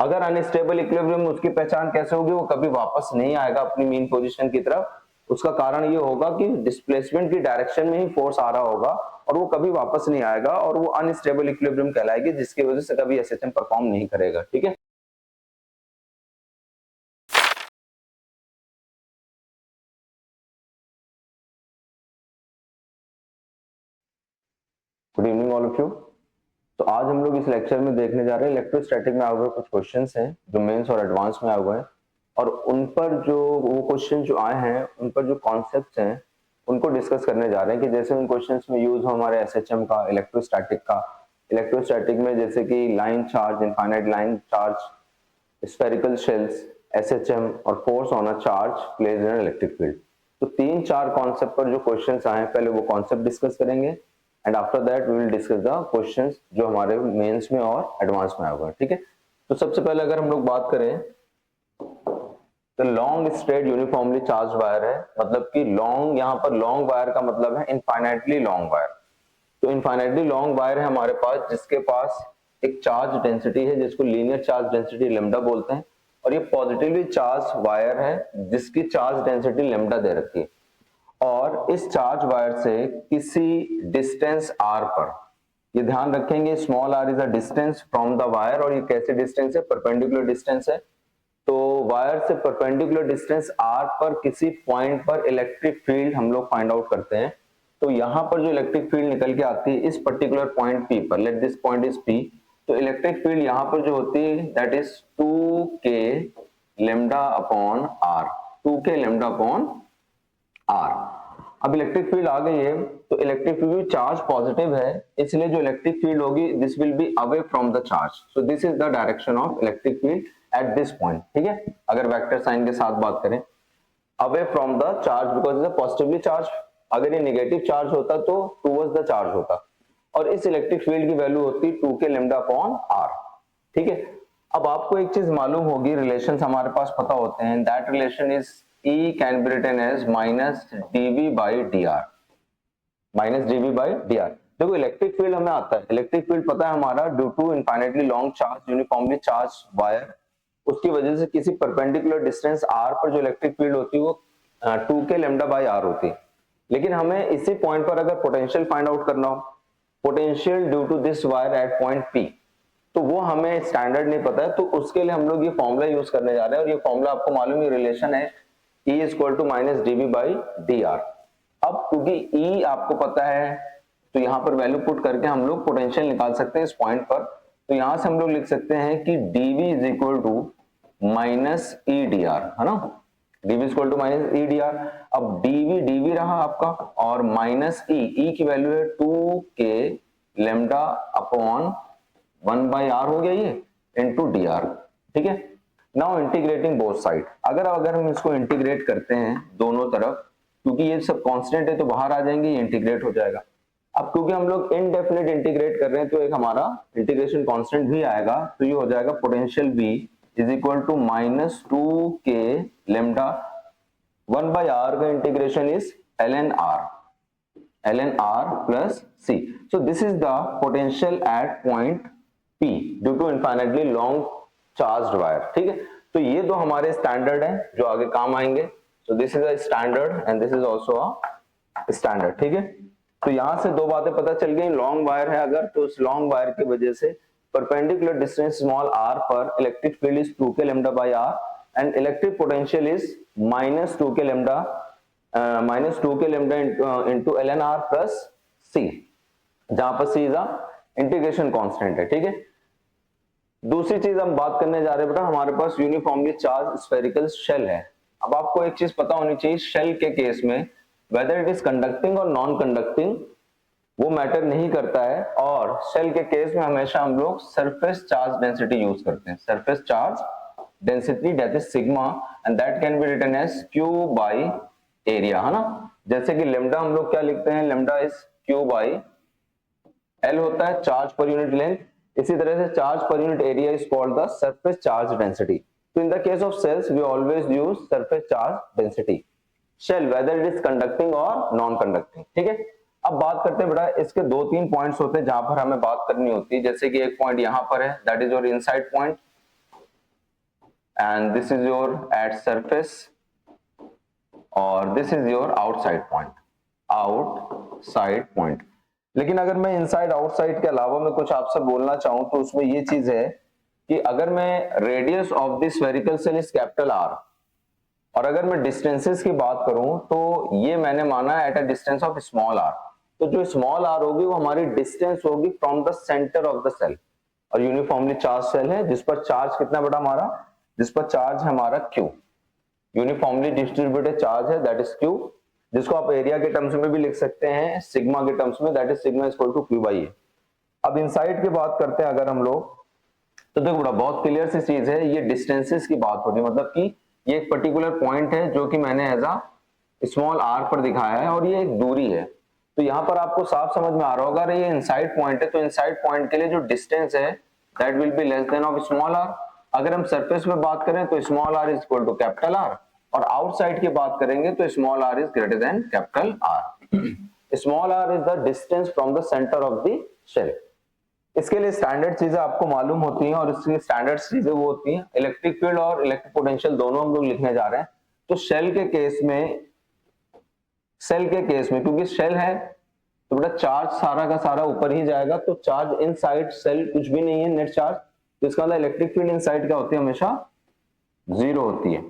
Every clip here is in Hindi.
अगर अनस्टेबल इक्विलिब्रियम, उसकी पहचान कैसे होगी? वो कभी वापस नहीं आएगा अपनी मीन पोजीशन की तरफ। उसका कारण ये होगा कि डिस्प्लेसमेंट की डायरेक्शन में ही फोर्स आ रहा होगा और वो कभी वापस नहीं आएगा, और वो अनस्टेबल इक्विलिब्रियम कहलाएगी, जिसकी वजह से कभी एसएचएम परफॉर्म नहीं करेगा। ठीक है, good evening all of you. तो आज हम लोग इस लेक्चर में देखने जा रहे हैं इलेक्ट्रोस्टैटिक में आए हुए कुछ क्वेश्चंस हैं जो मेंस और एडवांस में आए हुए हैं, और उन पर जो वो क्वेश्चन जो आए हैं उन पर जो कॉन्सेप्ट्स हैं उनको डिस्कस करने जा रहे हैं कि जैसे उन क्वेश्चंस में यूज हो हमारे एसएचएम का, इलेक्ट्रोस्टैटिक का। इलेक्ट्रोस्टैटिक में जैसे कि line charge, infinite line charge, spherical shells, SHM और force on a charge placed in electric field. तो 3-4 कॉन्सेप्ट पर जो क्वेश्चंस आए हैं, पहले वो कॉन्सेप्ट डिस्कस करेंगे and after that we will discuss the questions जो हमारे मेंस में और एडवांस में आए हुए हैं। ठीक है, तो सबसे पहले अगर हम लोग बात करें तो long straight uniformly charge wire है, मतलब कि लॉन्ग, यहाँ पर लॉन्ग वायर का मतलब है इनफाइनाइटली लॉन्ग वायर। तो इनफाइनाइटली लॉन्ग वायर है हमारे पास, जिसके पास एक चार्ज डेंसिटी है जिसको लीनियर चार्ज डेंसिटी लैम्डा बोलते हैं, और ये पॉजिटिवली चार्ज वायर है जिसकी चार्ज डेंसिटी लैम्डा दे रखी है। और इस चार्ज वायर से किसी डिस्टेंस r पर, ये ध्यान रखेंगे, small r is a distance from the wire, और ये कैसे डिस्टेंस है? परपेंडिकुलर डिस्टेंस है। तो वायर से परपेंडिकुलर डिस्टेंस r पर किसी पॉइंट पर इलेक्ट्रिक फील्ड हम लोग फाइंड आउट करते हैं। तो यहाँ पर जो इलेक्ट्रिक फील्ड निकल के आती है इस पर्टिकुलर पॉइंट P पर, let this point is P, तो इलेक्ट्रिक फील्ड यहाँ पर जो होती है that is 2k lambda upon r, 2k lambda upon r। अब इलेक्ट्रिक फील्ड आ गई है, तो इलेक्ट्रिक फील्ड चार्ज पॉजिटिव है, इसलिए जो इलेक्ट्रिक फील्ड होगी this will be away from the charge. So this is the direction of electric field at this point. ठीक है, अगर वेक्टर साइन के साथ बात करें, away from the charge because is positively charge. अगर ये नेगेटिव चार्ज होता तो टुवर्ड्स द चार्ज होता, और इस इलेक्ट्रिक फील्ड की वैल्यू होती 2k लैम्डा अपॉन r। ठीक है, अब आपको एक चीज मालूम होगी, रिलेशंस हमारे पास पता होते हैं, that relation is E can be written as minus dV by dr, minus dV by dr। देखो इलेक्ट्रिक फील्ड हमें आता है, इलेक्ट्रिक फील्ड पता है हमारा, due to infinitely long charge uniformly charge wire, उसकी वजह से किसी परपेंडिकुलर डिस्टेंस r पर जो इलेक्ट्रिक फील्ड होती है वो 2k लैम्डा बाय r होती है। लेकिन हमें इसी पॉइंट पर अगर पोटेंशियल फाइंड आउट करना हो, potential due to this wire at point P, तो वो हमें स्टैंडर्ड नहीं पता है, तो उसके लिए हम लोग ये फॉर्मूला यूज करने जा रहे हैं, और ये फॉर्मूला आपको मालूम, ये रिलेशन है E is equal to minus dV by dr। अब क्योंकि E आपको पता है, तो यहाँ पर वैल्यू पुट करके हम लोग पोटेंशियल निकाल सकते हैं इस पॉइंट पर। तो यहाँ से हम लोग लिख सकते हैं कि dV is equal to minus E dr, है ना, dV is equal to minus E dr। अब dV रहा आपका, और माइनस E की वैल्यू है 2k lambda upon 1 by r हो गया ये, इंटू dr। ठीक है, नाउ इंटीग्रेटिंग बोथ साइड, अगर हम इसको इंटीग्रेट करते हैं दोनों तरफ, क्योंकि ये सब कांस्टेंट है तो बाहर आ जाएंगे, ये इंटीग्रेट हो जाएगा। अब क्योंकि हम लोग इनडेफिनिट इंटीग्रेट कर रहे हैं, तो एक हमारा इंटीग्रेशन कांस्टेंट भी आएगा, तो ये हो जाएगा potential V is equal to minus 2k lambda 1 by r का integration is ln r plus c। so this is the potential at point P due to infinitely long charged wire। ठीक है, तो ये दो हमारे स्टैंडर्ड हैं जो आगे काम आएंगे। so this is a standard and this is also a standard। ठीक है, तो यहां से दो बातें पता चल गई, लॉन्ग वायर है अगर, तो उस लॉन्ग वायर की वजह से परपेंडिकुलर डिस्टेंस स्मॉल r पर electric field is 2k lambda by r and electric potential is minus 2k lambda into ln r plus c, जहां पर c is a integration constant है। ठीक है, दूसरी चीज हम बात करने जा रहे हैं बेटा, हमारे पास यूनिफॉर्मली चार्ज स्फेरिकल शेल है। अब आपको एक चीज पता होनी चाहिए, शेल के केस में वेदर इट इज कंडक्टिंग और नॉन कंडक्टिंग वो मैटर नहीं करता है, और शेल के केस में हमेशा हम लोग सरफेस चार्ज डेंसिटी यूज करते हैं, surface charge density that is sigma, and that can be written as Q by area, है ना। जैसे कि लेमडा हम लोग क्या लिखते हैं, lambda is Q by L होता है चार्ज पर यूनिट लेंथ, इसी तरह से चार्ज पर unit area is called the surface charge density. तो in the case of shells we always use surface charge density shell whether it is conducting और नॉन कंडक्टिंग। ठीक है, अब बात करते हैं बेटा, इसके 2-3 पॉइंट्स होते हैं जहां पर हमें बात करनी होती है। जैसे कि एक पॉइंट यहाँ पर है, that is your inside point, and this is your at surface और this is your outside point, outside point। लेकिन अगर मैं इनसाइड आउटसाइड के अलावा मैं कुछ आपसे बोलना चाहूं तो उसमें ये चीज है कि अगर मैं radius of this spherical shell is capital R और अगर मैं डिस्टेंसेस की बात करूं तो ये मैंने माना at a distance of small R, तो जो स्मॉल आर होगी वो हमारी डिस्टेंस होगी from the centre of the shell, और यूनिफॉर्मली चार्ज सेल है जिस पर चार्ज कितना बड़ा हमारा, जिस पर चार्ज है हमारा Q, यूनिफॉर्मली डिस्ट्रीब्यूटेड चार्ज है दैट इज Q, जिसको आप एरिया के टर्म्स में भी लिख सकते हैं सिग्मा के टर्म्स में, that is sigma is equal to Q by A. अब इनसाइड की बात करते हैं अगर हम लोग, तो देखो बड़ा बहुत क्लियर सी चीज है, ये डिस्टेंसेस की बात हो रही है, मतलब कि ये एक पर्टिकुलर पॉइंट है जो कि मैंने एज अ स्मॉल आर पर दिखाया है और ये एक दूरी है। तो यहाँ पर आपको साफ समझ में आ रहा होगा, ये इनसाइड पॉइंट है तो इनसाइड पॉइंट के लिए जो डिस्टेंस है that will be less than of small R. अगर हम सरफेस में बात करें तो small R is equal to capital R, और आउटसाइड की बात करेंगे तो small R is greater than capital R. Small R is the distance from the centre of the shell. इसके लिए स्टैंडर्ड चीजें आपको मालूम होती हैं और इसकी स्टैंडर्ड चीजें वो होती हैं इलेक्ट्रिक फील्ड और इलेक्ट्रिक पोटेंशियल दोनों हम लोग लिखने जा रहे हैं। तो शेल के केस में, क्योंकि शेल है तो बेटा चार्ज सारा का सारा ऊपर ही जाएगा, तो चार्ज इनसाइड सेल कुछ भी नहीं है नेट चार्ज, तो इसका मतलब इलेक्ट्रिक फील्ड इनसाइड क्या होती है, हमेशा जीरो होती है।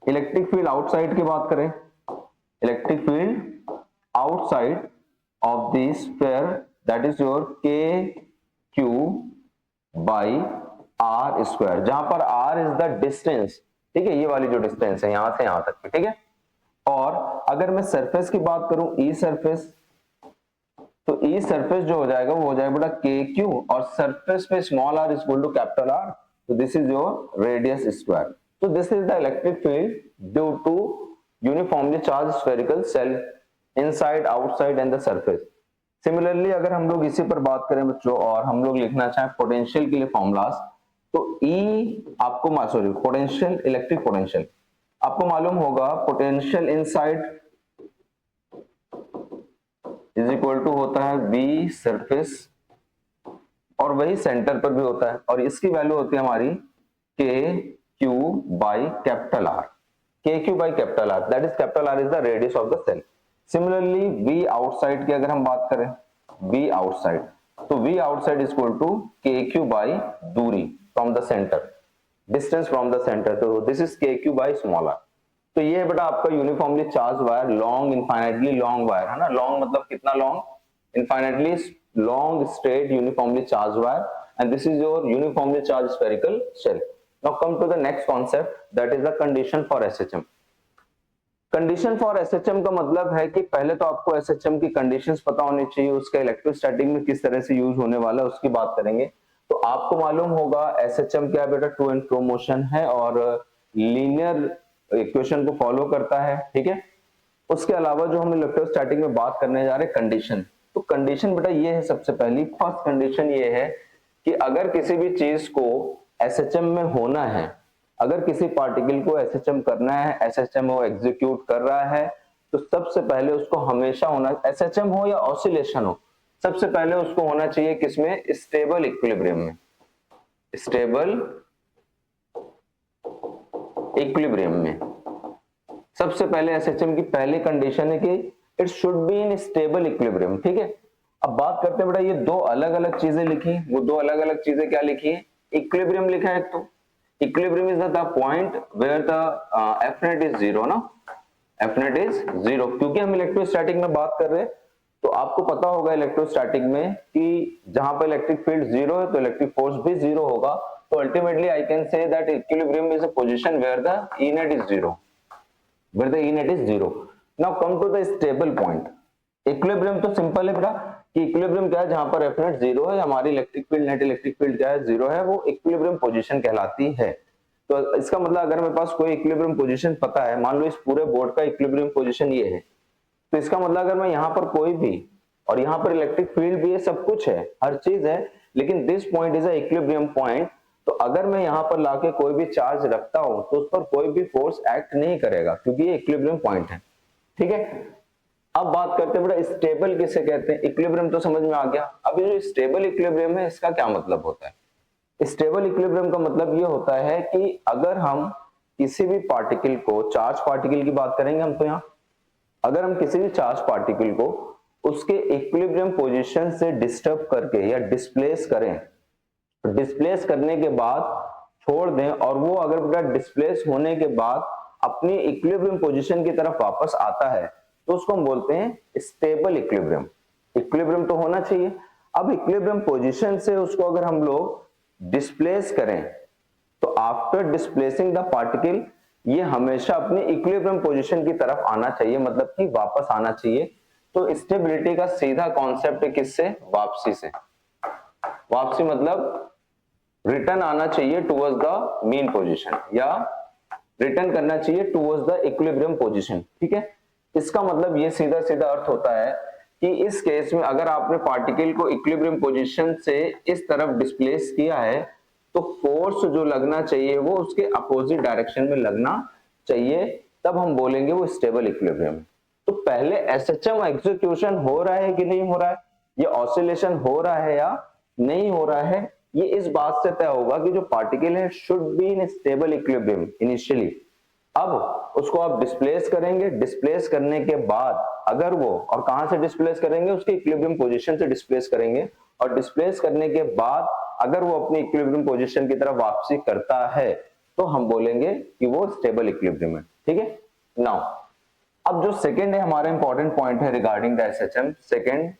इलेक्ट्रिक फील्ड आउटसाइड की बात करें, electric field outside of the sphere that is your Q by R square, जहां पर r इज द डिस्टेंस, ठीक है, ये वाली जो डिस्टेंस है यहां से यहां तक की, ठीक है। और अगर मैं सरफेस की बात करूं ई सरफेस, तो ई सरफेस जो हो जाएगा वो हो जाएगा बेटा KQ, और सरफेस पे small r is equal to capital R, तो this is your radius square. तो this is the electric field due to uniformly charge spherical shell inside outside and the surface. Similarly अगर हम लोग इसी पर बात करें बच्चों और हम लोग लिखना चाहें पोटेंशियल के लिए फॉर्मूलाज, तो E आपको सॉरी पोटेंशियल, इलेक्ट्रिक पोटेंशियल आपको मालूम होगा, potential inside is equal to होता है V सरफेस, और वही सेंटर पर भी होता है, और इसकी वैल्यू होती है हमारी KQ by capital R, KQ by capital R, that is capital R is the radius of the shell. Similarly V outside की अगर हम बात करें, V आउटसाइड, तो V outside is equal to KQ बाई दूरी from the centre, distance from the centre, तो this is KQ by small r। तो ये बेटा आपका uniformly charge wire, long infinitely long wire है ना, लॉन्ग मतलब कितना long, infinitely long straight uniformly charge wire, and this is your uniformly charge spherical shell. Now come to the next concept that is the condition for SHM। Condition for SHM का मतलब है कि पहले तो आपको SHM की कंडीशंस पता होनी चाहिए, उसका इलेक्ट्रोस्टैटिक में किस तरह से यूज होने वाला है उसकी बात करेंगे। तो आपको मालूम होगा SHM क्या बेटा, टू एंड फ्रो मोशन है और लीनियर इक्वेशन को फॉलो करता है, ठीक है। उसके अलावा जो हम इलेक्ट्रोस्टैटिक में बात करने जा रहे हैं कंडीशन, तो कंडीशन बेटा ये है, सबसे पहली फर्स्ट कंडीशन ये है कि अगर किसी भी चीज को SHM में होना है, अगर किसी पार्टिकल को SHM करना है, SHM वो एग्जीक्यूट कर रहा है, तो सबसे पहले उसको हमेशा होना, SHM हो या ऑसिलेशन हो, सबसे पहले उसको होना चाहिए किसमें, स्टेबल इक्विलिब्रियम में, स्टेबल इक्विलिब्रियम में। सबसे पहले SHM की पहली कंडीशन है कि it should be in stable equilibrium, ठीक है। अब बात करते हैं बेटा, ये दो अलग अलग चीजें लिखी, वो दो अलग अलग चीजें क्या लिखी है, इक्विलिब्रियम लिखा है, तो equilibrium is the point where the F net is zero ना, F net is zero, क्योंकि हम इलेक्ट्रोस्टैटिक में बात कर रहे हैं तो आपको पता होगा इलेक्ट्रोस्टैटिक में कि जहां पर इलेक्ट्रिक फील्ड जीरो है तो इलेक्ट्रिक फोर्स भी जीरो होगा, तो ultimately I can say that equilibrium is a position where the E net is zero, where the E net is zero। now come to the stable point। Equilibrium तो सिंपल है बेटा कि इक्विलिब्रियम क्या है, जहां पर F net जीरो है, हमारी electric field, net electric field क्या है, जीरो है, वो इक्विलिब्रियम पोजीशन कहलाती है। तो इसका मतलब अगर मेरे पास कोई इक्विलिब्रियम पोजीशन पता है, मान लो इस पूरे बोर्ड का इक्विलिब्रियम पोजीशन ये है, तो इसका मतलब अगर मैं यहाँ पर कोई भी, और यहाँ पर इलेक्ट्रिक फील्ड भी है, सब कुछ है, हर चीज है, लेकिन this point is a equilibrium point, तो अगर मैं यहाँ पर लाके कोई भी चार्ज रखता हूं तो उस पर कोई भी फोर्स एक्ट नहीं करेगा क्योंकि ये इक्विलिब्रियम पॉइंट है, ठीक है। अब बात करते हैं बेटा स्टेबल किसे कहते हैं, इक्विलिब्रियम तो समझ में आ गया, अब ये जो स्टेबल इक्विलिब्रियम है इसका क्या मतलब होता है। स्टेबल इक्विलिब्रियम का मतलब ये होता है कि अगर हम किसी भी पार्टिकल को, चार्ज पार्टिकल की बात करेंगे हम तो यहाँ, अगर हम किसी भी चार्ज पार्टिकल को उसके इक्विलिब्रियम पोजीशन से डिस्टर्ब करके या डिस्प्लेस करें, डिस्प्लेस करने के बाद छोड़ दें और वो अगर पूरा डिस्प्लेस होने के बाद अपनी इक्विलिब्रियम पोजीशन की तरफ वापस आता है तो उसको हम बोलते हैं स्टेबल इक्विलिब्रियम। इक्विलिब्रियम तो होना चाहिए। अब इक्विलिब्रियम पोजीशन से उसको अगर हम लोग डिस्प्लेस करें तो आफ्टर डिस्प्लेसिंग द पार्टिकल ये हमेशा अपनी इक्विलिब्रियम पोजीशन की तरफ आना चाहिए, मतलब कि वापस आना चाहिए। तो स्टेबिलिटी का सीधा कॉन्सेप्ट है किससे? वापसी से। वापसी मतलब रिटर्न आना चाहिए टुवर्ड्स द मीन पोजीशन या रिटर्न करना चाहिए टुवर्ड्स द इक्विलिब्रियम पोजीशन। ठीक है, इसका मतलब ये सीधा सीधा अर्थ होता है कि इस केस में अगर आपने पार्टिकल को इक्विलिब्रियम पोजीशन से इस तरफ डिस्प्लेस किया है तो फोर्स जो लगना चाहिए वो उसके अपोजिट डायरेक्शन में लगना चाहिए, तब हम बोलेंगे वो स्टेबल इक्विलिब्रियम। तो पहले एसएचएम एग्जीक्यूशन हो रहा है कि नहीं हो रहा है, ये ऑसिलेशन हो रहा है या नहीं हो रहा है, ये इस बात से तय होगा कि जो पार्टिकल है should be in stable equilibrium initially. अब उसको आप डिस्प्लेस करेंगे, डिस्प्लेस करने के बाद अगर वो, और कहां से डिस्प्लेस करेंगे? उसके इक्विलिब्रियम पोजीशन से डिस्प्लेस करेंगे, और डिस्प्लेस करने के बाद अगर वो अपनी इक्विलिब्रियम पोजीशन की तरफ वापसी करता है तो हम बोलेंगे कि वो स्टेबल इक्विलिब्रियम है। ठीक है, नाउ अब जो सेकंड है हमारा इंपॉर्टेंट पॉइंट है रिगार्डिंग द एसएचएम। सेकंड,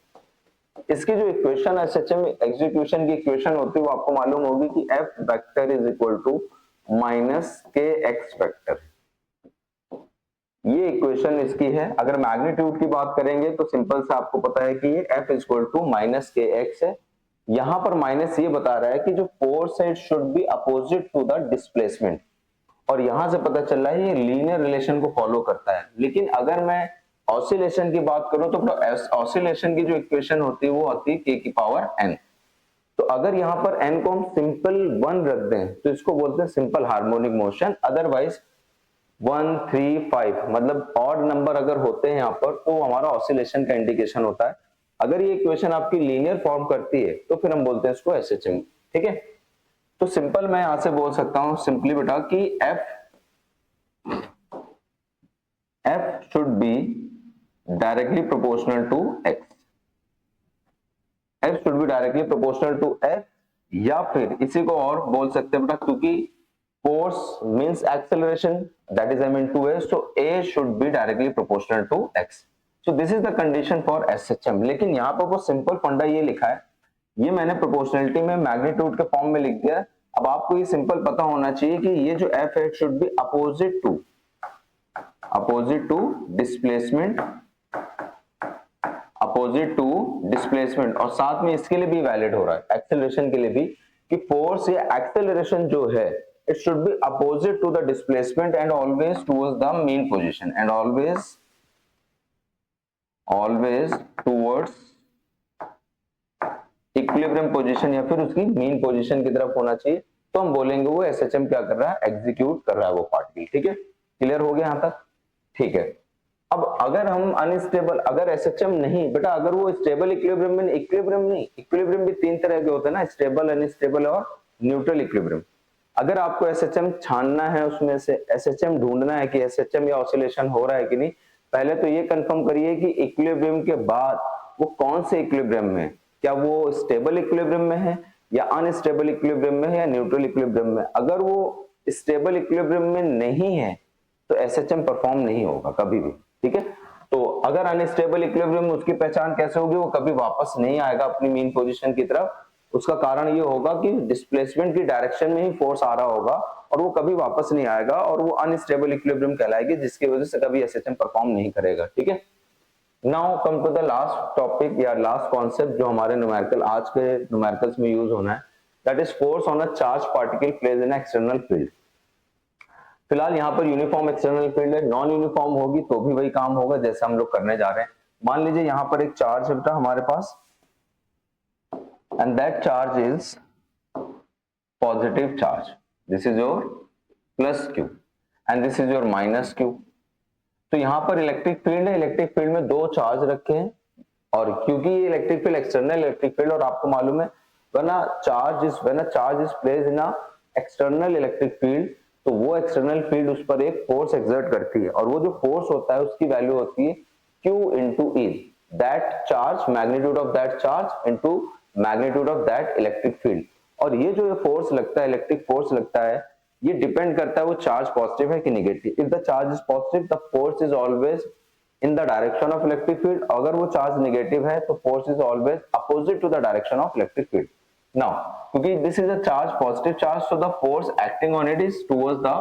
इसकी जो इक्वेशन एसएचएम एग्जीक्यूशन की इक्वेशन होती है वो आपको मालूम होगी कि F vector is equal to minus K X vector. ये इक्वेशन इसकी है। अगर मैग्नीट्यूड की बात करेंगे तो सिंपल से आपको पता है कि ये F is equal to minus K X है। यहां पर माइनस ये बता रहा है कि जो फोर्स है should be opposite to the displacement, और यहां से पता चल रहा है ये लीनियर रिलेशन को फॉलो करता है। लेकिन अगर मैं ऑसिलेशन की बात करूं तो ऑसिलेशन की जो इक्वेशन होती है वो होती है k की पावर n। तो अगर यहाँ पर n को हम सिंपल 1 रख दें तो इसको बोलते हैं सिंपल हार्मोनिक मोशन। अदरवाइज 1 3 5 मतलब ऑड नंबर अगर होते हैं यहाँ पर तो हमारा ऑसिलेशन का इंडिकेशन होता है। अगर ये इक्वेशन आपकी लीनियर फॉर्म करती है तो फिर हम बोलते हैं इसको एसएचएम। ठीक है, तो सिंपल मैं यहां से बोल सकता हूं सिंपली बेटा कि f should be directly proportional to x, f should be directly proportional to x, या फिर इसी को और बोल सकते हैं बेटा क्योंकि force means acceleration that is m/a, so a should be directly proportional to x. So this is the condition for SHM। लेकिन यहाँ पर वो सिंपल फंडा ये लिखा है, ये मैंने प्रोपोर्शनलिटी में मैग्नीट्यूड के फॉर्म में लिख दिया। अब आपको ये सिंपल पता होना चाहिए कि ये जो f है should be opposite to displacement, और साथ में इसके लिए भी वैलिड हो रहा है एक्सेलरेशन के लिए भी कि फोर्स या एक्सेलरेशन जो है it should be opposite to the displacement and always towards the mean position and always towards equilibrium position या फिर उसकी मीन पोजीशन की तरफ होना चाहिए। तो हम बोलेंगे वो एसएचएम क्या कर रहा है? एग्जीक्यूट कर रहा है वो पार्टिकल। ठीक है, क्लियर हो गया यहां तक? ठीक है, अब अगर हम अनस्टेबल, अगर एसएचएम नहीं बेटा, अगर वो स्टेबल इक्विलिब्रियम में, इक्विलिब्रियम नहीं, इक्विलिब्रियम भी 3 तरह के होते हैं ना, स्टेबल, अनस्टेबल और न्यूट्रल इक्विलिब्रियम। अगर आपको एसएचएम छानना है, उसमें से एसएचएम ढूंढना है कि एसएचएम या ऑसिलेशन हो रहा है कि नहीं, पहले तो ये कंफर्म करिए कि इक्विलिब्रियम के बाद वो कौन से इक्विलिब्रियम में, क्या वो स्टेबल इक्विलिब्रियम में है या अनस्टेबल इक्विलिब्रियम में है या न्यूट्रल इक्विलिब्रियम में। अगर वो स्टेबल इक्विलिब्रियम में नहीं है तो एसएचएम परफॉर्म नहीं होगा कभी भी। ठीक है, तो अगर अनस्टेबल इक्विलिब्रियम में उसकी पहचान कैसे होगी? वो कभी वापस नहीं आएगा अपनी मीन पोजीशन की तरफ। उसका कारण ये होगा कि डिस्प्लेसमेंट की डायरेक्शन में ही फोर्स आ रहा होगा और वो कभी वापस नहीं आएगा, और वो अनस्टेबल इक्विलिब्रियम कहलाएगी, जिसकी वजह से कभी एसएचएम परफॉर्म नहीं करेगा। ठीक है, now come to the last topic या लास्ट कॉन्सेप्ट जो हमारे न्यूमेरिकल, आज के न्यूमेरिकल्स में यूज होना है, that is force on a charge particle place in external field. फिलहाल यहाँ पर यूनिफॉर्म एक्सटर्नल फील्ड है, नॉन यूनिफॉर्म होगी तो भी वही काम होगा जैसे हम लोग करने जा रहे हैं। मान लीजिए यहाँ पर एक चार्ज है बेटा हमारे पास, and that charge is positive charge, this is your plus Q and this is your minus Q. तो यहाँ पर इलेक्ट्रिक फील्ड है, इलेक्ट्रिक फील्ड में 2 चार्ज रखे हैं, और क्योंकि ये electric field external electric field, और आपको मालूम है when a charge is placed in a external electric field, तो वो एक्सटर्नल फील्ड उस पर एक फोर्स एक्सर्ट करती है, और वो जो फोर्स होता है उसकी वैल्यू होती है Q into E, that charge, magnitude of that charge into magnitude of that electric field. और ये जो फोर्स लगता है, इलेक्ट्रिक फोर्स लगता है, ये डिपेंड करता है वो चार्ज पॉजिटिव है कि negative. If the charge is positive the force is always in the direction of electric field, अगर वो चार्ज नेगेटिव है तो force is always opposite to the direction of electric field. Now क्योंकि this is a charge, positive charge, so the force acting on it is towards the,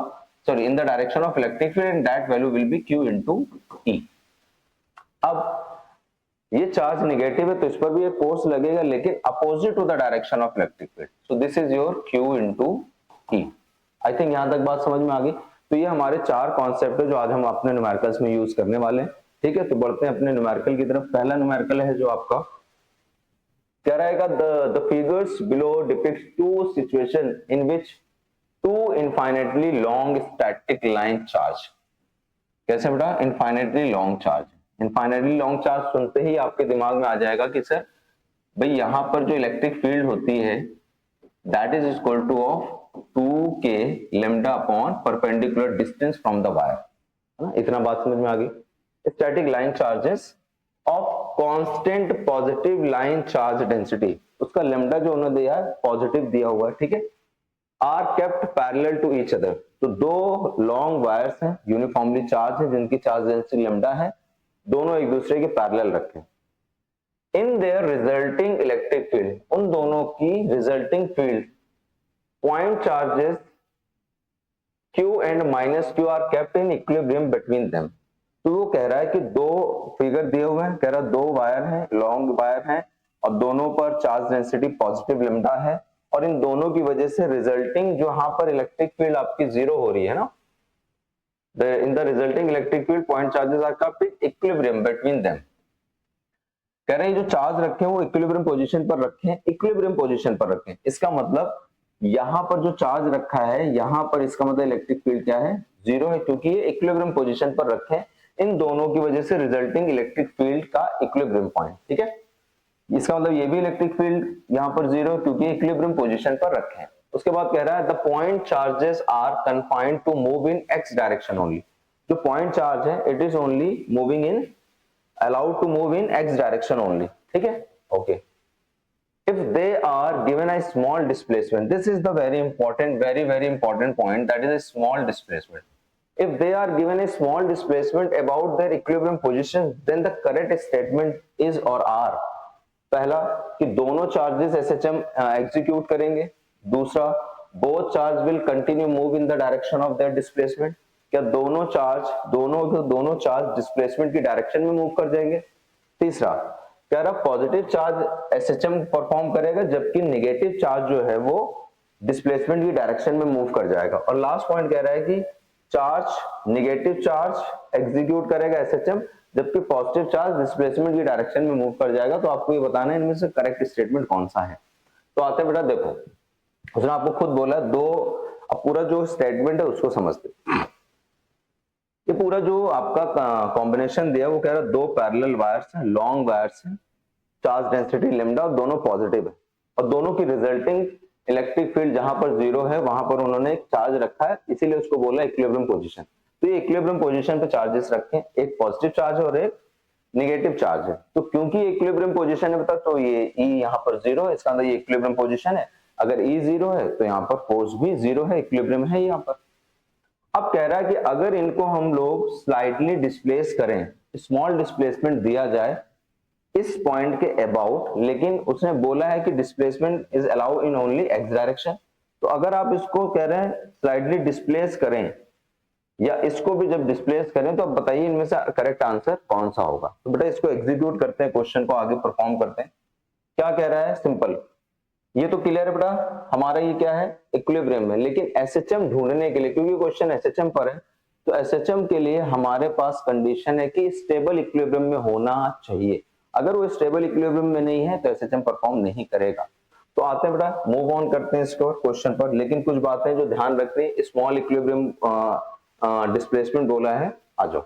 sorry, in the direction of electric field, and that value will be Q into E। अब ये चार्ज नेगेटिव है तो इस पर भी एक फोर्स लगेगा, लेकिन opposite to the direction of electric field, so this is your Q into E। I think यहां तक बात समझ में आ गई। तो ये हमारे चार कॉन्सेप्ट है जो आज हम अपने न्यूमेरिकल्स में यूज करने वाले हैं। ठीक है, तो बढ़ते हैं अपने न्यूमेरिकल की तरफ। पहला न्यूमेरिकल है जो आपका क्या रहेगा, the figures below depict two situation in which two infinitely long static line charge। कैसे बेटा, infinitely long charge, infinitely long charge सुनते ही आपके दिमाग में आ जाएगा कि सर भाई यहाँ पर जो इलेक्ट्रिक फील्ड होती है that is equal to of 2k lambda upon perpendicular distance from the wire, है ना, इतना बात समझ में आ गई। Static line charges of constant positive line charge density, उसका लेमडा जो उन्होंने दिया है पॉजिटिव दिया हुआ है, ठीक है, are kept parallel to each other. तो दो लॉन्ग वायर्स हैं यूनिफॉर्मली चार्ज है जिनकी चार्ज डेंसिटी लेमडा है, दोनों एक दूसरे के पैरेलल रखे। In their resulting electric field, उन दोनों की resulting field point charges Q and minus Q are kept in equilibrium between them. तो वो कह रहा है कि दो फिगर दिए हुए हैं, कह रहा है दो वायर हैं, लॉन्ग वायर हैं, और दोनों पर चार्ज डेंसिटी पॉजिटिव लेमडा है, और इन दोनों की वजह से रिजल्टिंग जो यहाँ पर इलेक्ट्रिक फील्ड आपकी जीरो हो रही है ना, in the resulting electric field point charges are kept in equilibrium between them. कह रहे हैं जो चार्ज रखे हैं वो इक्विलिब्रियम पोजीशन पर रखें, इक्विलिब्रियम पोजीशन पर रखें। इसका मतलब यहाँ पर जो चार्ज रखा है यहाँ पर, इसका मतलब इलेक्ट्रिक फील्ड क्या है, जीरो है, क्योंकि ये इक्विलिब्रियम पोजीशन पर रखें। इन दोनों की वजह से रिजल्टिंग इलेक्ट्रिक फील्ड का इक्विलिब्रियम पॉइंट, ठीक है, इसका मतलब ये भी इलेक्ट्रिक फील्ड यहाँ पर जीरो क्योंकि इक्विलिब्रियम पोजीशन पर रखे हैं। उसके बाद कह रहा है the point charges are confined to move in X direction only. जो पॉइंट चार्ज है it is only moving in, allowed to move in X direction only, ठीक है, okay. If they are given a small displacement, this is the very important point, that is a small displacement. If they are given a small displacement about their equilibrium position, then the correct statement is or are, पहला कि दोनों चार्जेस SHM एग्जीक्यूट करेंगे, दूसरा both charge will continue move in the direction of their displacement, क्या दोनों चार्ज डिस्प्लेसमेंट की डायरेक्शन में मूव कर जाएंगे, तीसरा कह रहा पॉजिटिव चार्ज SHM परफॉर्म करेगा जबकि नेगेटिव चार्ज जो है वो डिस्प्लेसमेंट की डायरेक्शन में मूव कर जाएगा, और लास्ट पॉइंट कह रहा है कि नेगेटिव चार्ज एग्जीक्यूट करेगा SHM जबकि पॉजिटिव चार्ज डिस्प्लेसमेंट की डायरेक्शन में मूव कर जाएगा। तो आपको ये बताना है इनमें से करेक्ट स्टेटमेंट कौन सा है। तो आते बेटा देखो, उसने आपको खुद बोला दो, अब पूरा जो स्टेटमेंट है उसको समझते। ये पूरा जो आपका कॉम्बिनेशन दिया वो कह रहा है दो पैरेलल वायर्स हैं, लॉन्ग वायर्स हैं, चार्ज डेंसिटी लेमडा, दोनों पॉजिटिव है, और दोनों की रिजल्टिंग इलेक्ट्रिक फील्ड जहां पर जीरो है वहां पर उन्होंने एक चार्ज रखा है, इसीलिए उसको बोला इक्विलिब्रियम पोजीशन। तो ये इक्विलिब्रियम पोजीशन पे चार्जेस रखे, एक पॉजिटिव चार्ज है और एक नेगेटिव चार्ज है। तो क्योंकि इक्विलिब्रियम पोजीशन है बता, तो ये E यहाँ पर जीरो है, इसका अंदर ये इक्विलिब्रियम पोजीशन है। अगर E जीरो है तो यहाँ पर फोर्स भी जीरो है, इक्विलिब्रियम है यहाँ पर। अब कह रहा है कि अगर इनको हम लोग स्लाइटली डिस्प्लेस करें, स्मॉल डिस्प्लेसमेंट दिया जाए इस पॉइंट के अबाउट, लेकिन उसने बोला है कि displacement is allow in only x direction. तो अगर आप इसको कह रहे हैं स्लाइटली डिस्प्लेस करें या इसको भी जब डिस्प्लेस करें, तो अब बताइए इनमें से करेक्ट आंसर कौन सा होगा। तो बेटा इसको एग्जीक्यूट करते हैं, क्वेश्चन को आगे परफॉर्म करते हैं। क्या कह रहा है, सिंपल, ये तो क्लियर है बेटा, हमारा ये क्या है इक्विलिब्रियम है, लेकिन SHM ढूंढने के लिए, क्योंकि क्वेश्चन SHM पर है, तो SHM के लिए हमारे पास कंडीशन है कि स्टेबल इक्विलिब्रियम में होना चाहिए। अगर वो स्टेबल इक्विलिब्रियम में नहीं है तो SHM परफॉर्म नहीं करेगा। तो आते हैं बेटा, मूव ऑन करते हैं इसको क्वेश्चन पर, लेकिन कुछ बातें जो ध्यान रखनी, स्मॉल इक्विलिब्रियम डिस्प्लेसमेंट बोला है, आ जाओ।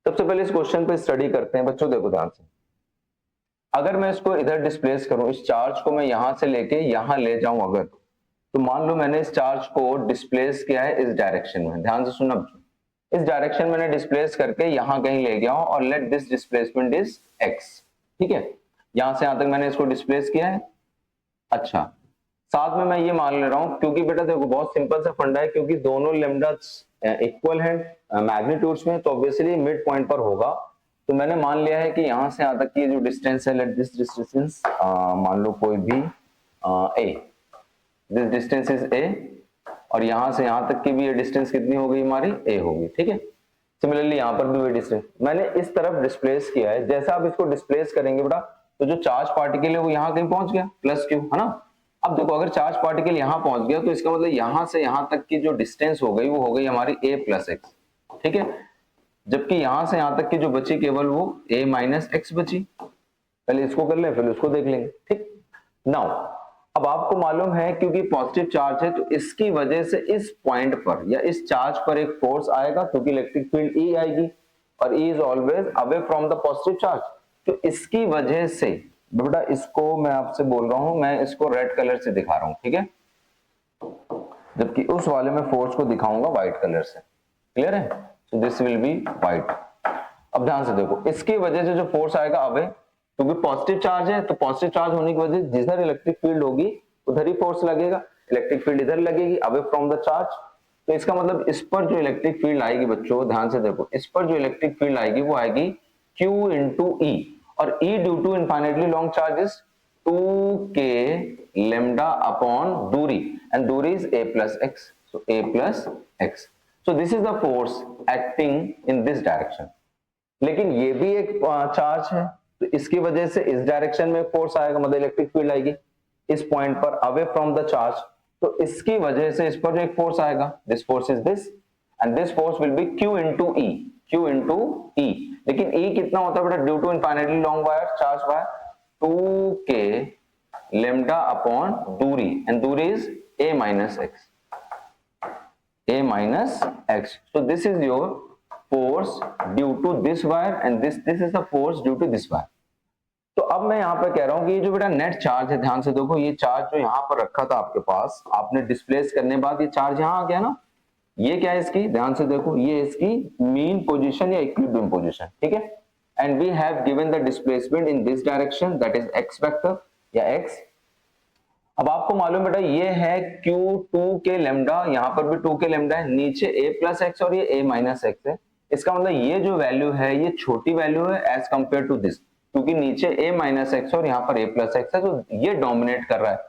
सबसे पहले इस क्वेश्चन पे स्टडी करते हैं बच्चों, देखो ध्यान से। अगर मैं इसको इधर डिस्प्लेस करूं, इस चार्ज को मैं यहां से लेके यहां ले जाऊं अगर, तो मान लो मैंने इस चार्ज को डिस्प्लेस किया है इस डायरेक्शन में, ध्यान से सुनना, इस डायरेक्शन मैंने डिस्प्लेस करके यहां कहीं ले गया हूं और let this displacement is x, ठीक है, यहां से यहां तक मैंने इसको डिस्प्लेस किया है। अच्छा, साथ में मैं ये मान ले रहा हूं, क्योंकि बेटा देखो बहुत सिंपल सा फंडा है, क्योंकि दोनों लेमडा इक्वल है मैग्नीट्यूड्स में, तो ऑब्वियसली मिड पॉइंट पर होगा। तो मैंने मान लिया है कि यहां से यहां तक की जो डिस्टेंस है, लेट दिस डिस्टेंस मान लो कोई भी a, this distance is a, और यहां से यहां तक की भी ये डिस्टेंस कितनी हो गई हमारी, a होगी, ठीक है। सिमिलरली यहां पर भी वही डिस्टेंस मैंने इस तरफ डिस्प्लेस किया है। जैसा आप इसको डिस्प्लेस करेंगे बेटा, तो जो चार्ज पार्टिकल है वो यहां कहीं पहुंच गया, प्लस क्यू, है ना। अब देखो अगर चार्ज पार्टिकल यहां पहुंच गया तो इसका मतलब यहां से यहां तक की जो डिस्टेंस हो गई वो हो गई हमारी a प्लस एक्स, ठीक है, जबकि यहां से यहां तक की जो बची केवल वो a माइनस एक्स बची। पहले इसको कर लें फिर उसको देख लेंगे, ठीक। नाउ अब आपको मालूम है क्योंकि पॉजिटिव चार्ज है तो इसकी वजह से इस पॉइंट पर या इस चार्ज पर एक फोर्स आएगा, क्योंकि इलेक्ट्रिक फील्ड E आएगी और E is always away from the positive charge. तो इसकी वजह से बेटा, इसको मैं आपसे बोल रहा हूं, मैं इसको रेड कलर से दिखा रहा हूं, ठीक है, जबकि उस वाले में फोर्स को दिखाऊंगा व्हाइट कलर से। क्लियर है? सो दिस विल बी व्हाइट। अब ध्यान से देखो, इसकी वजह से जो फोर्स आएगा अवे, क्योंकि पॉजिटिव चार्ज है तो पॉजिटिव चार्ज होने की वजह से जिधर इलेक्ट्रिक फील्ड होगी उधर ही फोर्स लगेगा, इलेक्ट्रिक फील्ड इधर लगेगी अवे फ्रॉम द चार्ज। तो इसका मतलब इस पर जो इलेक्ट्रिक फील्ड आएगी बच्चों, ध्यान से देखो, इस पर जो इलेक्ट्रिक फील्ड आएगी वो आएगी Q इंटू ई, और E due to infinitely long charges 2k lambda upon दूरी, and दूरी is a plus x, so a plus x, so this is the force acting in this direction। लेकिन ये भी एक चार्ज है तो इसकी वजह से इस डायरेक्शन में फोर्स आएगा, मतलब इलेक्ट्रिक फील्ड आएगी इस पॉइंट पर अवे फ्रॉम द चार्ज, तो इसकी वजह से इस पर जो एक फोर्स आएगा, this force is this, and this force will be Q into E, Q into E. लेकिन E कितना होता है बेटा, due to infinitely long wire charge wire, 2k lambda upon दूरी, एंड दूरी is a minus x, a minus x, so this is your force due to this wire and this is the force due to this wire। तो अब मैं यहाँ पर कह रहा हूँ कि ये जो बेटा नेट चार्ज है, ध्यान से देखो, ये चार्ज जो यहाँ पर रखा था आपके पास, आपने डिस्प्लेस करने के बाद ये चार्ज यहाँ आ गया ना, ये क्या है इसकी, ध्यान से देखो, ये इसकी मीन पोजीशन या इक्विलिब्रियम पोजीशन, ठीक है, and we have given the displacement in this direction, that is x vector या x। अब आपको मालूम बेटा ये है Q2k लैम्डा, यहाँ पर भी 2k लैम्डा है, नीचे a प्लस एक्स और ये a माइनस एक्स है। इसका मतलब ये जो वैल्यू है ये छोटी वैल्यू है एज कंपेयर टू दिस, क्योंकि नीचे a माइनस एक्स और यहाँ पर a प्लस एक्स है, तो ये डोमिनेट कर रहा है।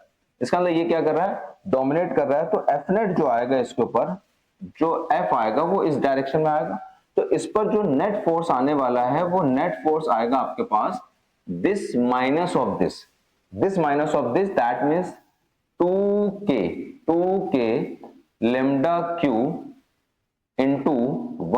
इसका मतलब ये क्या कर रहा है, डोमिनेट कर रहा है। तो एफ नेट जो आएगा इसके ऊपर, जो एफ आएगा वो इस डायरेक्शन में आएगा, तो इस पर जो नेट फोर्स आने वाला है वो नेट फोर्स आएगा आपके पास this minus of this, this minus of this, that means 2k lambda q into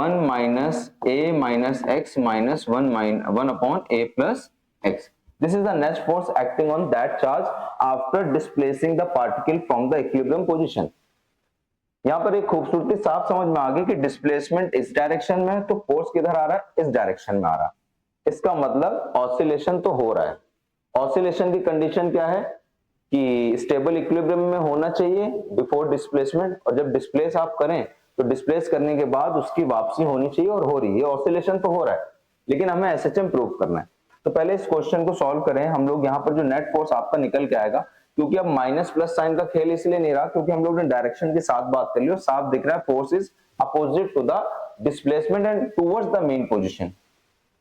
1 minus a minus x minus 1 upon a plus x। This is the net force acting on that charge after displacing the particle from the equilibrium position। यहाँ पर एक खूबसूरती साफ समझ में आ गई कि डिस्प्लेसमेंट इस डायरेक्शन में है तो फोर्स किधर आ रहा है, इस डायरेक्शन में आ रहा है। इसका मतलब ऑसिलेशन तो हो रहा है। ऑसिलेशन की कंडीशन क्या है कि स्टेबल इक्विलिब्रियम में होना चाहिए बिफोर डिस्प्लेसमेंट, और जब डिस्प्लेस आप करें तो डिस्प्लेस करने के बाद उसकी वापसी होनी चाहिए, और हो रही है, ऑसिलेशन तो हो रहा है, लेकिन हमें एसएचएम प्रूव करना है। तो पहले इस क्वेश्चन को सॉल्व करें हम लोग। यहाँ पर जो नेट फोर्स आपका निकल के आएगा, क्योंकि अब माइनस प्लस साइन का खेल इसलिए नहीं रहा क्योंकि हम लोग ने डायरेक्शन के साथ बात कर ली और साफ दिख रहा है force is opposite to the displacement and towards the mean position.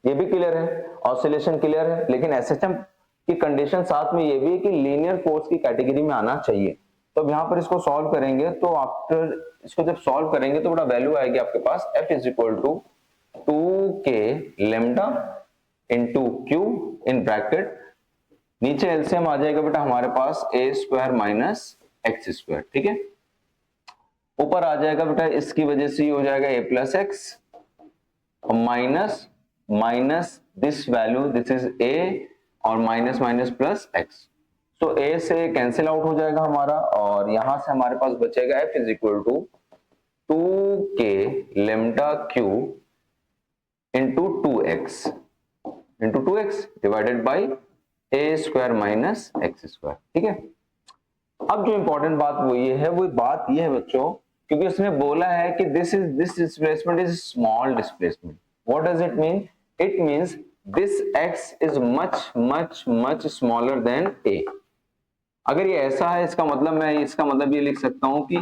ये भी क्लियर है, ऑसिलेशन क्लियर है, लेकिन एसएचएम की कंडीशन साथ में ये भी है कि लीनियर फोर्स की कैटेगरी में आना चाहिए। तो अब यहाँ पर इसको सॉल्व करेंगे, तो आफ्टर इसको जब सॉल्व करेंगे तो बड़ा वैल्यू आएगी आपके पास f is equal to 2k lambda into Q in bracket, नीचे एलसीएम आ जाएगा बेटा हमारे पास a square minus X square, ठीक है, ऊपर आ जाएगा बेटा इसकी वजह से ये हो जाएगा a plus x minus minus this value, this is a और माइनस माइनस प्लस एक्स, तो a से कैंसिल आउट हो जाएगा हमारा, और यहां से हमारे पास बचेगा f is equal to 2k lambda q into 2x divided by a square minus X square, ठीक है। अब जो इंपॉर्टेंट बात वो ये है बच्चों, क्योंकि उसने बोला है कि this displacement is small displacement. What does it mean? It means this x is much much much smaller than a। अगर ये ऐसा है, इसका मतलब ये लिख सकता हूं कि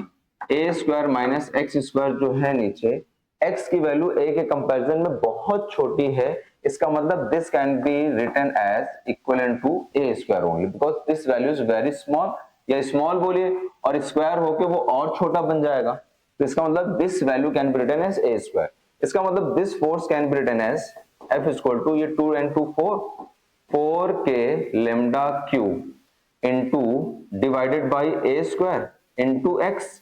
a square minus X square जो है नीचे, x की वैल्यू a के कंपैरिजन में बहुत छोटी है, इसका मतलब this can be written as equivalent to a square only because this value is very small, या स्मॉल बोलिए और स्क्वायर होके वो और छोटा बन जाएगा, तो इसका मतलब this value can be written as a square. इसका मतलब this force can be written as F equal to ये 2 and 2 4 K lambda Q into divided by a square into X.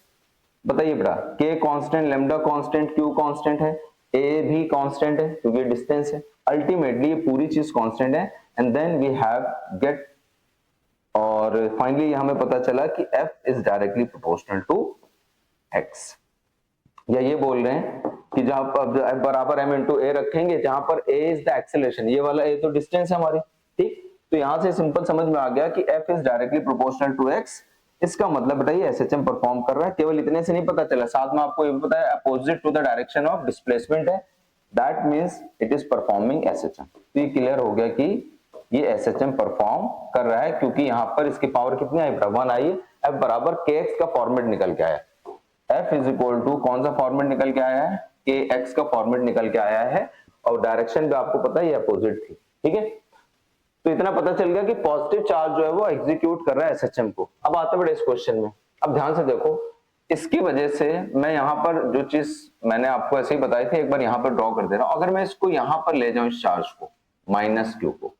बताइए बेटा, k constant, lambda constant, q constant है, a भी कांस्टेंट है क्योंकि डिस्टेंस है, अल्टीमेटली ये पूरी चीज कांस्टेंट है and then we have get, और फाइनली हमें पता चला कि f is directly proportional to x। या ये बोल रहे हैं कि जहां पर F बराबर m इंटू ए रखेंगे, जहां पर a इज द एक्सेलरेशन, ये वाला a तो डिस्टेंस है हमारी, ठीक। तो यहां से सिंपल समझ में आ गया कि F is directly proportional to x। इसका मतलब बेटा ये एसएचएम परफॉर्म कर रहा है। केवल इतने से नहीं पता चला, साथ में आपको ये भी पता है opposite to the direction of displacement है, that means it is performing SHM. तो ये क्लियर हो गया कि ये एसएचएम परफॉर्म कर रहा है, क्योंकि यहाँ पर इसकी पावर कितनी आई बेटा 1 आई है। F बराबर kx का फॉर्मेट निकल के आया, F इज इक्वल टू कौन सा फॉर्मेट निकल के आया है, kx का फॉर्मेट निकल के आया है, और डायरेक्शन भी आपको पता है ये अपोजिट थी, ठीक है। तो इतना पता चल गया कि पॉजिटिव चार्ज जो है वो एग्जीक्यूट कर रहा है एसएचएम को। अब आते बड़े इस क्वेश्चन में, अब ध्यान से देखो, इसकी वजह से मैं यहाँ पर जो चीज मैंने आपको ऐसे ही बताई थी एक बार यहाँ पर ड्रॉ कर दे रहा हूं। अगर मैं इसको यहाँ पर ले जाऊं इस चार्ज को माइनस क्यू को,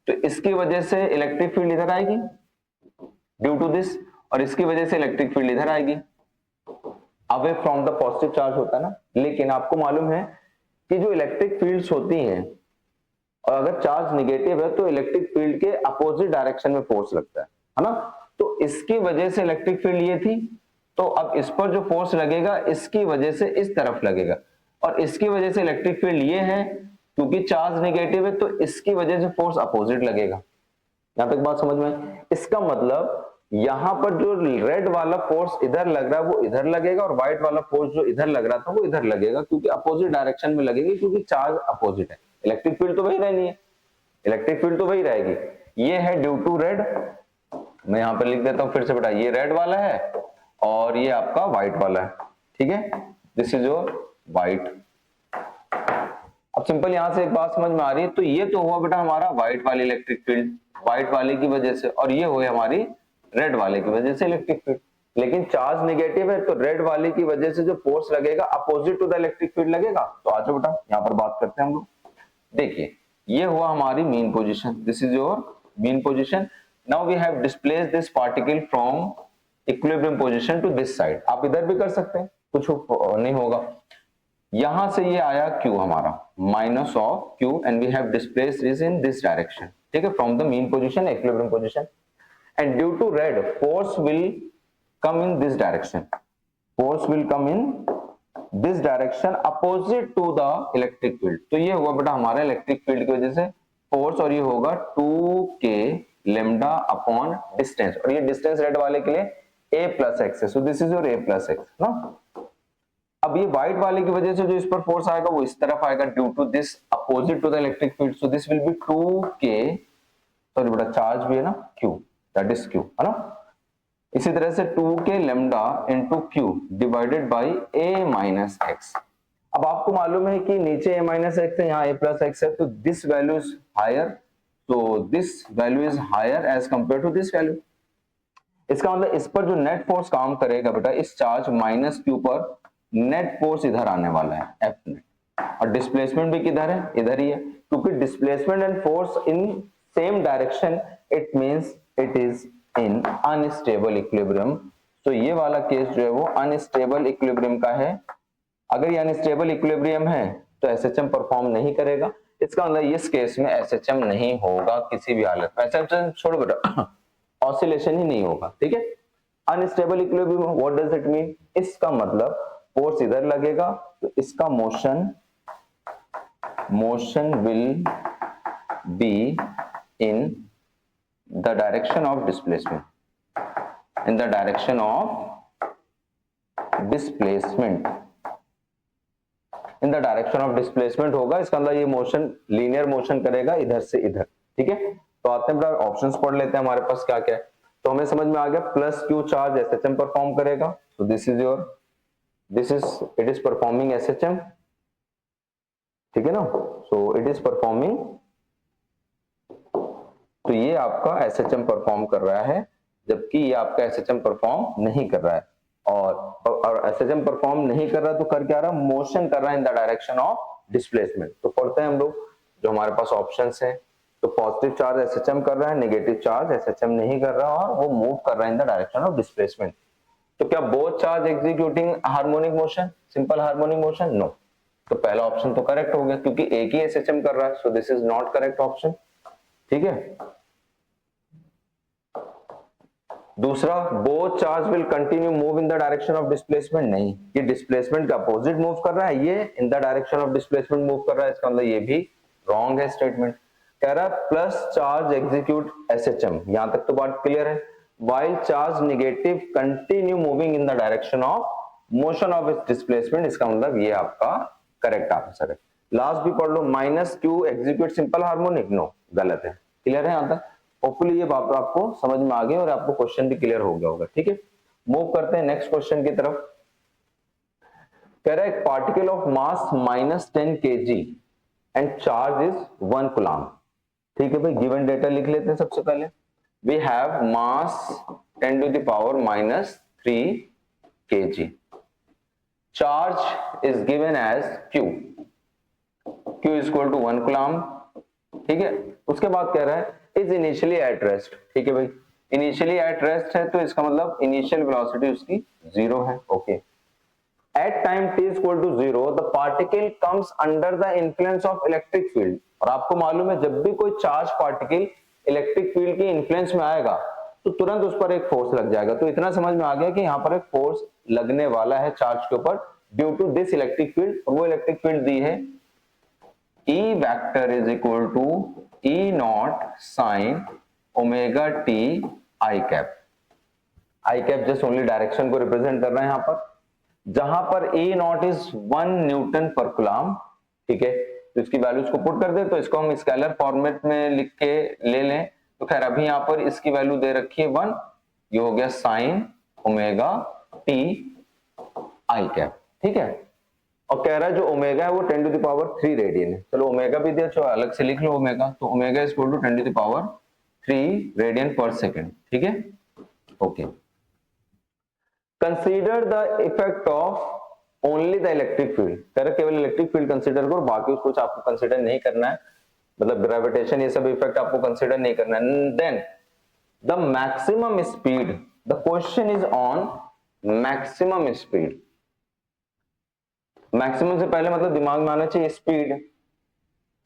तो इसकी वजह से इलेक्ट्रिक फील्ड इधर आएगी ड्यू टू दिस, और इसकी वजह से इलेक्ट्रिक फील्ड इधर आएगी, away from the positive charge होता है ना। लेकिन आपको मालूम है कि जो इलेक्ट्रिक फील्ड्स होती हैं, और अगर चार्ज निगेटिव है तो इलेक्ट्रिक फील्ड के अपोजिट डायरेक्शन में फोर्स लगता है ना। तो इसकी वजह से इलेक्ट्रिक फील्ड ये थी, तो अब इस पर जो फोर्स लगेगा इसकी वजह से इस तरफ लगेगा, और इसकी वजह से इलेक्ट्रिक फील्ड ये है, क्योंकि चार्ज निगेटिव है तो इसकी वजह से फोर्स अपोजिट लगेगा। यहां तक बात समझ में? इसका मतलब यहां पर जो रेड वाला फोर्स इधर लग रहा है वो इधर लगेगा, और व्हाइट वाला फोर्स जो इधर लग रहा था वो इधर लगेगा, क्योंकि अपोजिट डायरेक्शन में लगेगी, क्योंकि चार्ज अपोजिट है। इलेक्ट्रिक फील्ड तो वही रहनी है, इलेक्ट्रिक फील्ड तो वही रहेगी। ये है ड्यू टू रेड, मैं यहां पर लिख देता हूं फिर से बेटा, ये रेड वाला है और ये आपका व्हाइट वाला है, ठीक है। This is your white. अब सिंपल यहां से एक बात समझ में आ रही है, तो ये तो हुआ बेटा हमारा व्हाइट वाली इलेक्ट्रिक फील्ड, व्हाइट वाले की वजह से, और ये हुई हमारी रेड वाले की वजह से इलेक्ट्रिक फील्ड। लेकिन चार्ज नेगेटिव है तो रेड वाले की वजह से जो फोर्स लगेगा opposite to the electric field लगेगा। तो आ जाओ बेटा यहां पर बात करते हैं हम लोग। देखिए ये हुआ हमारी mean position, this is your mean position. Now we have displaced this particle from equilibrium position to this side. आप इधर भी कर सकते हैं, कुछ नहीं होगा। यहां से ये आया Q हमारा minus of Q, and we have displaced this in this direction, ठीक है, from the mean position equilibrium position, and due to red force will come in this direction, force will come in this direction opposite to the electric field। तो ये हुआ बेटा हमारा इलेक्ट्रिक फील्ड की वजह से फोर्स, और ये होगा 2k lambda अपॉन डिस्टेंस, और ये डिस्टेंस रेड वाले के लिए a प्लस एक्स है, सो this is your a plus x ना। अब ये व्हाइट वाले की वजह से जो इस पर फोर्स आएगा वो इस तरफ आएगा due to this opposite to the electric field, so this will be 2k, sorry बेटा चार्ज भी है ना q, दैट इज q है ना। इसी तरह से 2k lambda into Q divided by a minus x. अब आपको मालूम है कि नीचे a माइनस एक्स है, यहाँ a प्लस एक्स है, तो दिस वैल्यू इज हायर, तो this value is higher as compare to this value. इसका मतलब इस पर जो नेट फोर्स काम करेगा बेटा, इस चार्ज माइनस क्यू पर नेट फोर्स इधर आने वाला है एफ नेट, और डिस्प्लेसमेंट भी किधर है, इधर ही है, क्योंकि displacement and force in same direction, it means it is in unstable equilibrium. तो ये वाला केस जो है वो अनस्टेबल इक्विलिब्रियम का है। अगर ये अनस्टेबल इक्विलिब्रियम है तो एसएचएम परफॉर्म नहीं करेगा, इसका मतलब इस केस में एसएचएम नहीं होगा किसी भी हालत में, एसएचएम छोड़ो बेटा, ऑसिलेशन ही नहीं होगा, ठीक है। Unstable equilibrium, what does it mean? इसका मतलब फोर्स इधर लगेगा तो इसका motion will be in the direction of displacement, in the direction of displacement, in the direction of displacement होगा, इसका मतलब ये मोशन लीनियर मोशन करेगा इधर से इधर, ठीक है। तो आते हैं ऑप्शंस पढ़ लेते हैं हमारे पास क्या क्या है। तो हमें समझ में आ गया plus Q charge SHM perform करेगा, तो this is it is performing SHM, ठीक है ना। सो इट इज परफॉर्मिंग, तो ये आपका एसएचएम परफॉर्म कर रहा है, जबकि ये आपका एसएचएम परफॉर्म नहीं कर रहा है। और एसएचएम परफॉर्म नहीं कर रहा तो कर क्या रहा, मोशन कर रहा है in the direction of displacement. तो पढ़ते हैं हम लोग जो हमारे पास ऑप्शंस हैं। तो पॉजिटिव चार्ज एसएचएम कर रहा है, नेगेटिव चार्ज एसएचएम नहीं कर रहा और वो मूव कर रहा है in the direction of displacement. तो क्या both charge executing harmonic motion, simple harmonic motion? No. तो पहला ऑप्शन तो करेक्ट हो गया क्योंकि एक ही एसएचएम कर रहा है, सो this is not correct option, ठीक है। दूसरा, both charge will continue move in the direction of displacement, नहीं, ये डिस्प्लेसमेंट का अपोजिट मूव कर रहा है, ये इन the direction of displacement move कर रहा है, इसका मतलब ये भी रॉन्ग है स्टेटमेंट। कह रहा है प्लस चार्ज एग्जीक्यूट एसएचएम, यहां तक तो बात क्लियर है। while charge negative continue moving in the direction of motion of its displacement, इसका मतलब ये आपका करेक्ट आंसर है। लास्ट भी पढ़ लो, minus Q execute simple harmonic, no, गलत है। क्लियर है यहां तक? होपफुली ये बात आपको समझ में आ गई और आपको क्वेश्चन भी क्लियर हो गया होगा, ठीक है। मूव करते हैं नेक्स्ट क्वेश्चन की तरफ। कह रहा है एक particle of mass -10 kg and charge is 1 coulomb, ठीक है भाई। गिवन डेटा लिख लेते हैं सबसे पहले। We have mass 10 to the power -3 kg. Charge is given as Q. Q is equal to 1 coulomb. ठीक है। उसके बाद कह रहा है is initially at rest. ठीक है भाई, initially at rest है तो इसका मतलब initial velocity उसकी 0 है, okay. At time t is equal to 0, the particle comes under the influence of electric field. और आपको मालूम है जब भी कोई चार्ज पार्टिकल इलेक्ट्रिक फील्ड के इन्फ्लुएंस में आएगा तो तुरंत उस पर एक फोर्स लग जाएगा। तो इतना समझ में आ गया कि यहाँ पर एक फोर्स लगने वाला है चार्ज के ऊपर due to this electric field, और वो इलेक्ट्रिक फील्ड दी है E vector is equal to E not sine omega T I cap. I cap just only direction को रिप्रेजेंट कर रहा है यहाँ पर, जहां पर E not is 1 newton per coulomb, ठीक है। तो इसकी वैल्यूज को पुट कर दे, तो इसको हम स्केलर फॉर्मेट में लिख के ले लें। तो खैर अभी यहाँ पर इसकी वैल्यू दे रखी है 1, ये हो गया sign omega T I cap, ठीक है। और कह रहा है जो ओमेगा है वो 10 टू द पावर 3 रेडियन है। चलो ओमेगा भी दिया, चलो अलग से लिख लो ओमेगा। तो omega is equal to 10 to the power 3 radian per second, ठीक है, okay. Consider the effect of only the electric field, कह केवल इलेक्ट्रिक फील्ड कंसीडर करो, बाकी कुछ आपको कंसीडर नहीं करना है, मतलब ग्रेविटेशन ये सब इफेक्ट आपको कंसीडर नहीं करना है। Then the maximum speed, the question is on maximum speed. Maximum से पहले मतलब दिमाग में आना चाहिए speed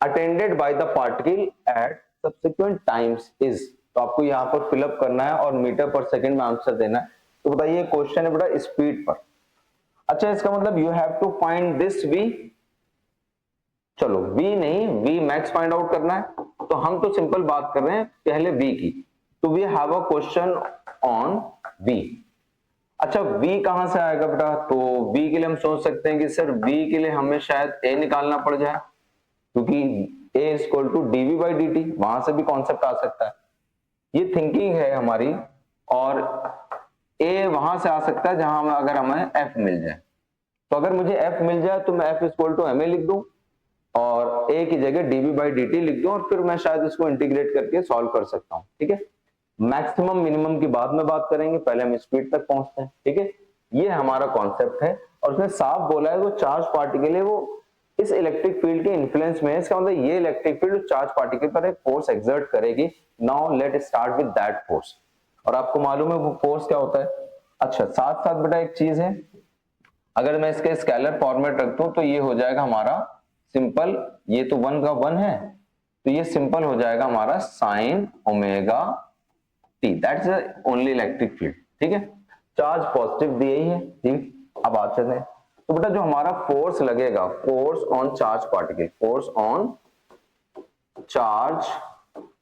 attended by the particle at subsequent times is. तो आपको यहाँ पर फिलअप करना है और मीटर पर सेकेंड में आंसर देना है। तो बताइए क्वेश्चन है बेटा स्पीड पर। अच्छा, इसका मतलब you have to find this v। चलो v नहीं, v मैक्स फाइंड आउट करना है, तो हम तो सिंपल बात कर रहे हैं पहले v की। तो we have a question on v। अच्छा v कहां से आएगा बेटा? तो v के लिए हम सोच सकते हैं कि सर v के लिए हमें शायद a निकालना पड़ जाए, क्योंकि a is equal to dv by dt, वहां से भी कॉन्सेप्ट आ सकता है। ये थिंकिंग है हमारी, और a वहां से आ सकता है जहां अगर हमें f मिल जाए। तो अगर मुझे f मिल जाए तो मैं f इक्वल टू ma लिख दूं और a की जगह dv बाई dt लिख दूं, और फिर मैं शायद इसको इंटीग्रेट करके सॉल्व कर सकता हूं, ठीक है। मैक्सिमम मिनिमम की बाद में बात करेंगे, पहले हम स्पीड तक पहुंचते हैं, ठीक है। ये हमारा कॉन्सेप्ट है, और उसने साफ बोला है वो चार्ज पार्टिकल है वो इस इलेक्ट्रिक फील्ड के इन्फ्लुएंस में है। इसका मतलब ये इलेक्ट्रिक फील्ड चार्ज पार्टिकल पर एक फोर्स एक्सर्ट करेगी। Now let start with that force. और आपको मालूम है वो फोर्स क्या होता है? अच्छा, साथ साथ बेटा एक चीज है, अगर मैं इसके स्केलर फॉर्मेट रख दूं तो ये हो जाएगा हमारा सिंपल, ये तो 1 का 1 है, तो ये सिंपल हो जाएगा हमारा sign omega T, that's the only electric field, ठीक है। चार्ज पॉजिटिव दिए ही है, ठीक। अब आते हैं तो बेटा जो हमारा फोर्स लगेगा, force on charge particle, force on charge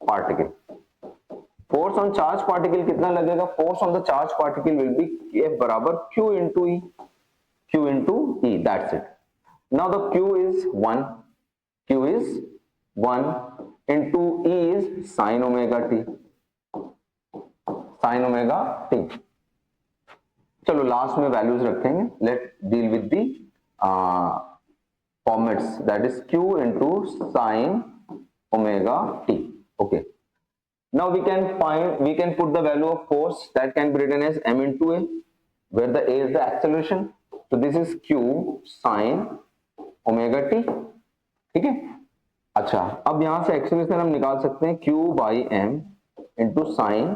particle, force on charge particle कितना लगेगा? Force on the charge particle will be F बराबर Q into E, Q into E, that's it. Now the Q is 1, Q is 1 into E is sin omega t, sin omega t. चलो लास्ट में वैल्यूज रखेंगे. Let deal with the formats, that is Q into sin omega t. Okay. Now we can put the value of force, that can be written as m into a, where the a is the acceleration. So this is Q sin omega t. ठीक है. अच्छा, अब यहां से एक्सेलरेशन हम निकाल सकते हैं Q by m into sin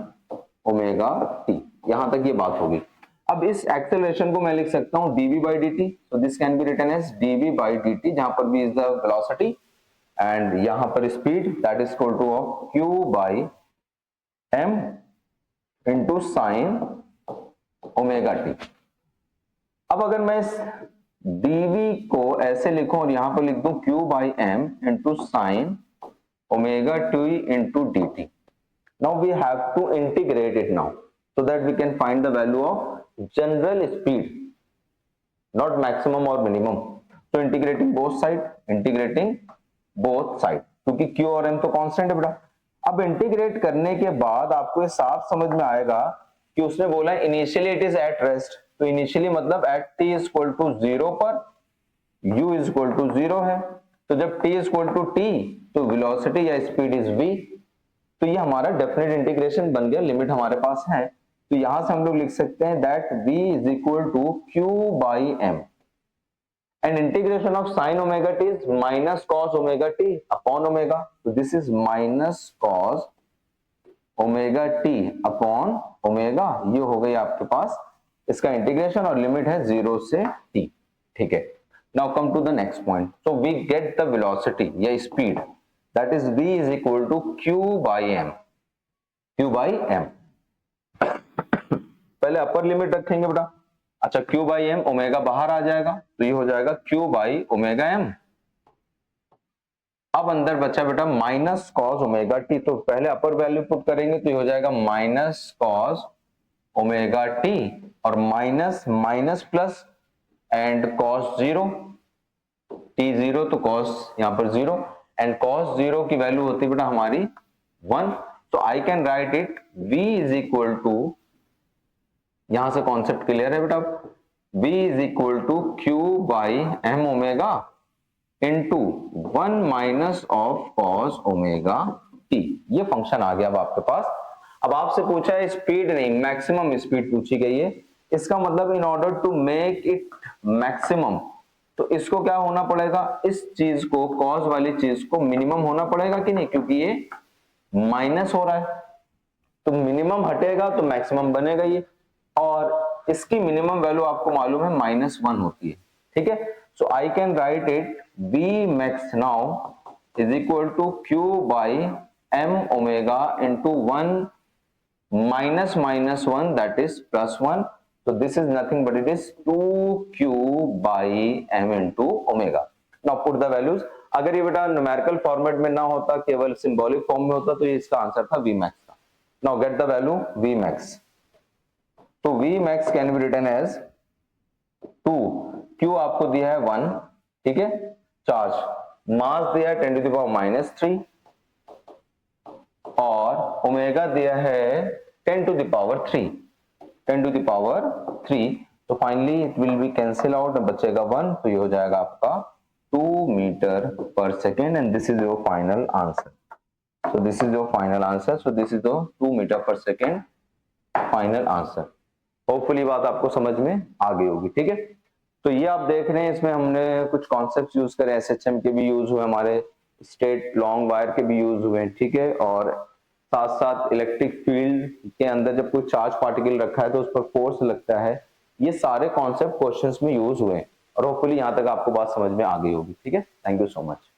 omega t. यहां तक ये बात होगी. अब इस एक्सेलरेशन को मैं लिख सकता हूं dv by dt. So this can be written as dv by dt, जहां पर v is the velocity and यहां पर speed, that is equal to of Q by m into sin omega t. अब अगर मैं इस dv को ऐसे लिखूं और यहां पर लिख दूं Q by m into sin omega t into dt. Now we have to integrate it now so that we can find the value of general speed, not maximum or minimum. So integrating both side, क्योंकि Q और m तो कांस्टेंट है बेटा. अब इंटीग्रेट करने के बाद आपको ये साफ समझ में आएगा कि उसने बोला initially it is at rest. तो इनिशियली मतलब at t is equal to 0 पर u इज इक्वल टू 0 है. तो जब t is equal to t तो वेलोसिटी या स्पीड इज v. तो ये हमारा डेफिनेट इंटीग्रेशन बन गया, लिमिट हमारे पास है. तो यहां से हम लोग लिख सकते हैं that v is equal to Q by m and integration of sin omega t is minus cos omega t upon omega. So this is minus cos omega t upon omega. ये हो गई आपके पास इसका इंटीग्रेशन और लिमिट है 0 से t. ठीक है. Now come to the next point. So we get the velocity या speed, that is v is equal to Q by m. Q by m. पहले अपर लिमिट रखेंगे बेटा. अच्छा, Q by m, ओमेगा बाहर आ जाएगा तो ये हो जाएगा Q by ओमेगा m. अब अंदर बचा बेटा माइनस कॉस ओमेगा t. तो पहले अपर वैल्यू पुट करेंगे तो ये हो जाएगा माइनस कॉस ओमेगा t और minus minus plus and cos 0, t 0 तो कॉस यहां पर 0 एंड कॉस 0 की वैल्यू होती है बेटा हमारी 1. तो I can write it v is equal to, यहां से कॉन्सेप्ट क्लियर है बेटा, v is equal to Q by m omega into 1 minus of cos omega t. ये फंक्शन आ गया अब आपके पास. अब आपसे पूछा है स्पीड नहीं, मैक्सिमम स्पीड पूछी गई है. इसका मतलब in order to make it maximum तो इसको क्या होना पड़ेगा, इस चीज को, कॉस वाली चीज को मिनिमम होना पड़ेगा कि नहीं, क्योंकि ये माइनस हो रहा है. तो मिनिमम हटेगा तो मैक्सिमम बनेगा ये, और इसकी मिनिमम वैल्यू आपको मालूम है -1 होती है. ठीक है. So I can write it v max now is equal to Q by m omega into 1 minus minus 1, that is plus 1. So this is nothing but it is 2Q by m into omega. Now put the values. अगर ये बेटा न्यूमेरिकल फॉर्मेट में ना होता, केवल सिंबॉलिक फॉर्म में होता, तो ये इसका आंसर था v max का. Now get the value v max. तो v max can be written as 2, Q आपको दिया है 1, ठीक है, चार्ज, मास दिया है 10 to the power -3 और ओमेगा दिया है 10 to the power 3, 10 to the power 3. तो finally it will be cancel out, बचेगा 1. तो ये हो जाएगा आपका 2 मीटर पर second and this is your final answer. So this is your final answer. So this is the 2 meter per second final answer. Hopefully बात आपको समझ में आ गई होगी. ठीक है. तो ये आप देख रहे हैं, इसमें हमने कुछ कॉन्सेप्ट यूज करे, SHM के भी यूज हुए, हमारे स्ट्रेट लॉन्ग वायर के भी यूज हुए. ठीक है. और साथ साथ इलेक्ट्रिक फील्ड के अंदर जब कोई चार्ज पार्टिकल रखा है तो उस पर फोर्स लगता है. ये सारे कॉन्सेप्ट क्वेश्चंस में यूज हुए और होपफुली यहाँ तक आपको बात समझ में आ गई होगी. ठीक है. Thank you so much.